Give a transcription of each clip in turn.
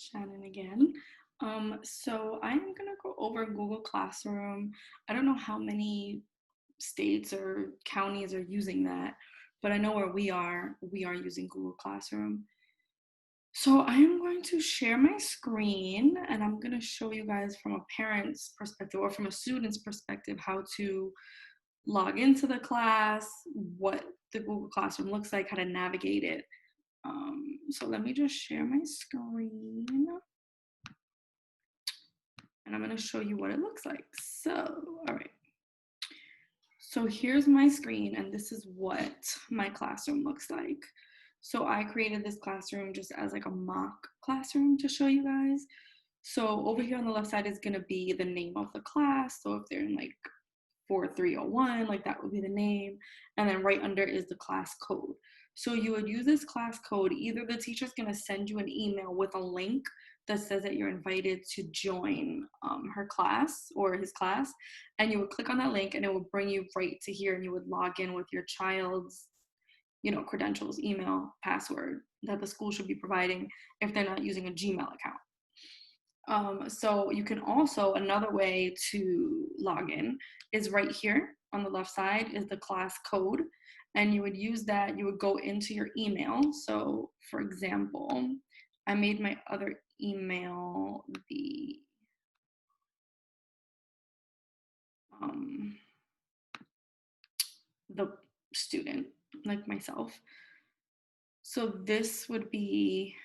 Shannon again. So I'm gonna go over Google Classroom. I don't know how many states or counties are using that, but I know where we are using Google Classroom. So I am going to share my screen and I'm gonna show you guys from a parent's perspective or from a student's perspective how to log into the class, what the Google Classroom looks like, how to navigate it. So let me just share my screen and I'm going to show you what it looks like. So, all right. So here's my screen and this is what my classroom looks like. So I created this classroom just as like a mock classroom to show you guys. So over here on the left side is going to be the name of the class. So if they're in like 4301, like that would be the name. And then right under is the class code. So you would use this class code. Either the teacher's going to send you an email with a link that says that you're invited to join her class or his class, and you would click on that link and it would bring you right to here, and you would log in with your child's credentials, email, password that the school should be providing if they're not using a Gmail account. So you can also, another way to log in is right here on the left side is the class code. And you would use that, you would go into your email. So for example, I made my other email the student, like myself. So this would be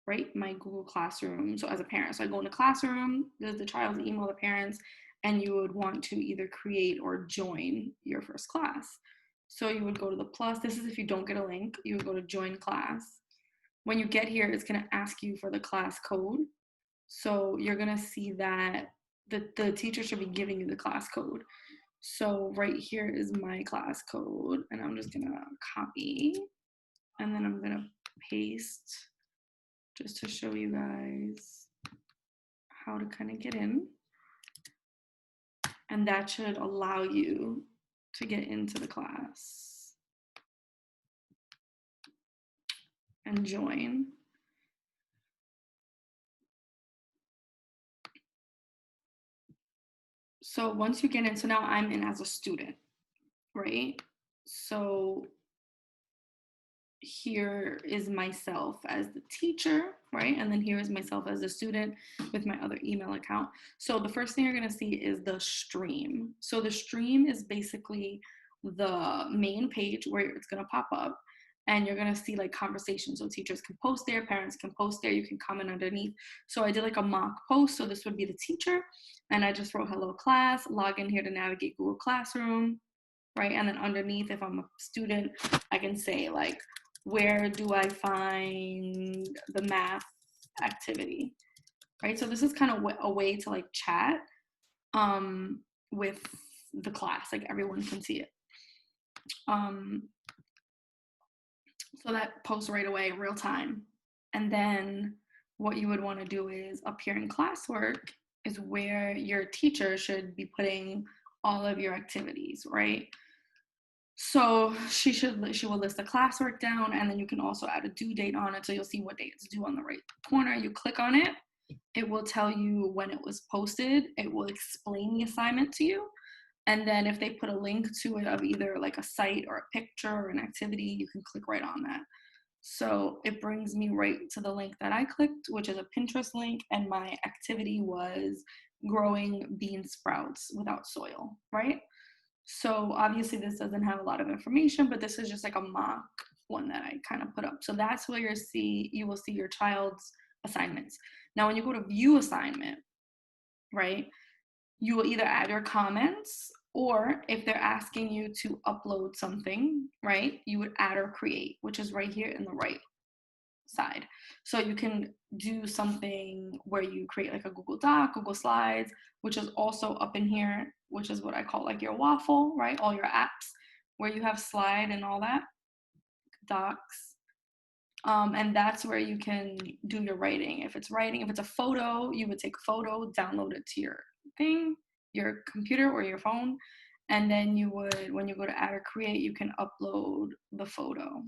right, my Google Classroom. So as a parent, so I go into Classroom, there's the child's email, the parents, and you would want to either create or join your first class. So you would go to the plus. This is if you don't get a link, you would go to join class. When you get here, it's going to ask you for the class code. So you're going to see that the teacher should be giving you the class code. So right here is my class code, and I'm just going to copy, and then I'm going to paste just to show you guys how to kind of get in. And that should allow you to get into the class and join. So once you get in, so now I'm in as a student, right? So here is myself as the teacher, right? And then here is myself as a student with my other email account. So the first thing you're gonna see is the stream. So the stream is basically the main page where it's gonna pop up, and you're gonna see like conversations. So teachers can post there, parents can post there, you can comment underneath. So I did like a mock post. So this would be the teacher, and I just wrote hello class, log in here to navigate Google Classroom, right? And then underneath, if I'm a student, I can say like, where do I find the math activity, right? So this is kind of a way to like chat with the class, like everyone can see it. So that posts right away, real time. And then what you would want to do is up here in Classwork is where your teacher should be putting all of your activities, right? So she will list the classwork down, and then you can also add a due date on it. So you'll see what date it's due on the right corner. You click on it, it will tell you when it was posted. It will explain the assignment to you. And then if they put a link to it of either like a site or a picture or an activity, you can click right on that. So it brings me right to the link that I clicked, which is a Pinterest link, and my activity was growing bean sprouts without soil, right? So obviously this doesn't have a lot of information, but this is just like a mock one that I kind of put up. So that's where you will see your child's assignments. Now, when you go to view assignment, right, you will either add your comments, or if they're asking you to upload something, right, you would add or create, which is right here in the right side. So you can do something where you create like a Google Doc, Google Slides, which is also up in here, which is what I call like your waffle, right? All your apps where you have slide and all that, docs. And that's where you can do your writing. If it's writing, if it's a photo, you would take a photo, download it to your thing, your computer or your phone. And then you would, when you go to add or create, you can upload the photo.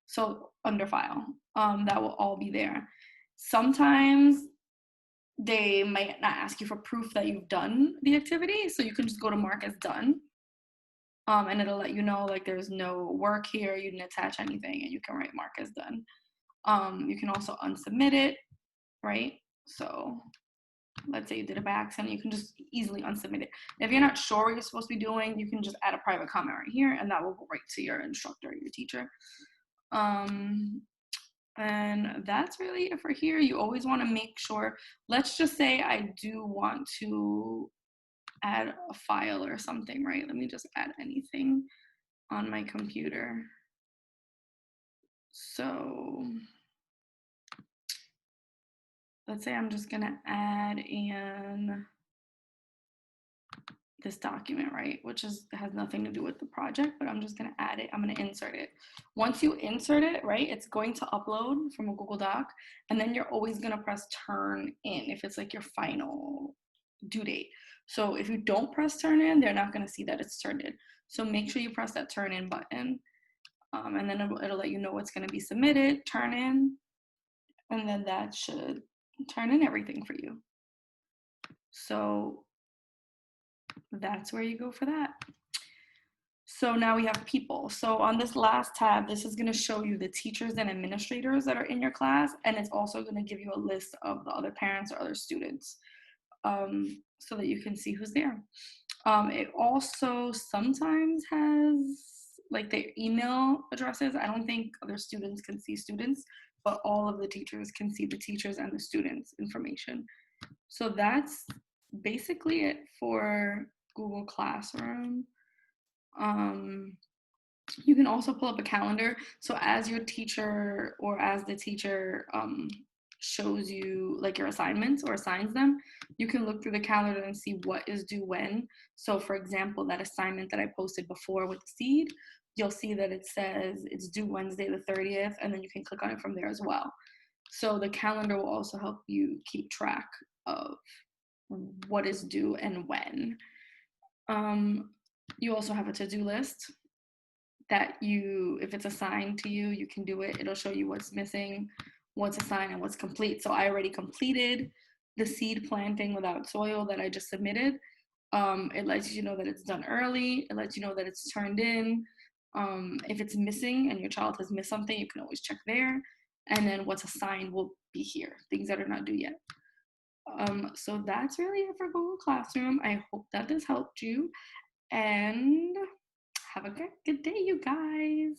So under file, that will all be there. Sometimes they might not ask you for proof that you've done the activity, so you can just go to mark as done. And it'll let you know like there's no work here, you didn't attach anything, and you can write mark as done. You can also unsubmit it, right? So let's say you did it by accident, you can just easily unsubmit it. If you're not sure what you're supposed to be doing, you can just add a private comment right here, and that will go right to your instructor, your teacher. And that's really it for here. You always want to make sure, let's just say I do want to add a file or something, right? Let me just add anything on my computer. So let's say I'm just gonna add in this document, right? Which has nothing to do with the project, but I'm just gonna add it. I'm gonna insert it. Once you insert it, right, it's going to upload from a Google Doc, and then you're always gonna press turn in if it's like your final due date. So if you don't press turn in, they're not gonna see that it's turned in. So make sure you press that turn in button, and then it'll let you know what's gonna be submitted, turn in, and then that should turn in everything for you. So that's where you go for that. So now we have people. So on this last tab, this is going to show you the teachers and administrators that are in your class, and it's also going to give you a list of the other parents or other students, so that you can see who's there. It also sometimes has like their email addresses. I don't think other students can see students, but all of the teachers can see the teachers and the students' information. So that's basically it for Google Classroom. You can also pull up a calendar. So as your teacher or as the teacher shows you like your assignments or assigns them, you can look through the calendar and see what is due when. So for example, that assignment that I posted before with the seed, you'll see that it says it's due Wednesday the 30th, and then you can click on it from there as well. So the calendar will also help you keep track of what is due and when. You also have a to-do list that if it's assigned to you, you can do it. It'll show you what's missing, what's assigned, and what's complete. So I already completed the seed planting without soil that I just submitted. It lets you know that it's done early. It lets you know that it's turned in. If it's missing and your child has missed something, you can always check there. And then what's assigned will be here, things that are not due yet. So that's really it for Google Classroom. I hope that this helped you, and have a good day, you guys.